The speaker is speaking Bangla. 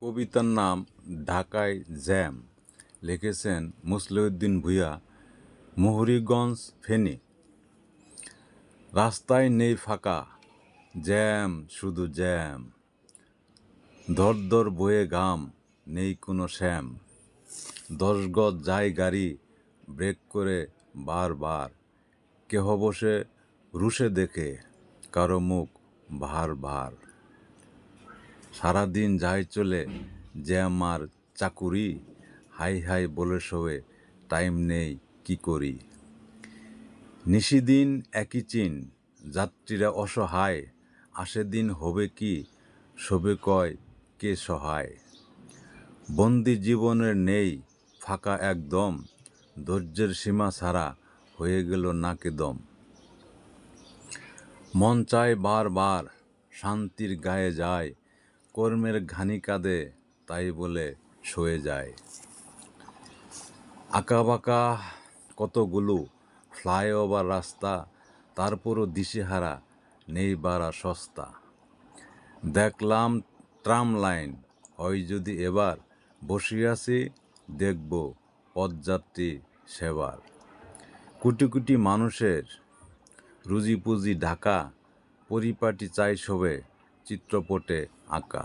কবিতার নাম ঢাকায় জ্যাম, লিখেছেন মুসলিউদ্দিন ভূঁইয়া, মুহুরীগঞ্জ, ফেনী। রাস্তায় নেই ফাঁকা, জ্যাম শুধু জ্যাম, দর বয়ে ঘাম, নেই কোনো শ্যাম। 10 গজ যায় গাড়ি, ব্রেক করে বারবার, কেহ বসে রুশে দেখে, কারো মুখ ভার ভার। সারাদিন যায় চলে জ্যাম আর চাকুরি, হাই হাই বলে শোয়ে, টাইম নেই কি করি। নিশিদিন একই চিন, যাত্রীরা অসহায়, আসে দিন হবে কি, শোবে কয় কে সহায়। বন্দি জীবনের নেই ফাঁকা একদম, ধৈর্যের সীমা ছাড়া হয়ে গেল নাকে দম। মন চায় বারবার, শান্তির গায়ে যায়, কর্মের ঘানি কাঁদে, তাই বলে সয়ে যায়। আঁকাবাঁকা কতগুলো ফ্লাইওভার রাস্তা, তারপরও দিশেহারা, নেই বাড়া সস্তা। দেখলাম ট্রাম লাইন, হয় যদি এবার, বসিয়াছি দেখব পথযাত্রী সেবার। কোটি কোটি মানুষের রুজি পুঁজি ঢাকা, পরিপাটি চাই সবে চিত্রপটে আঁকা।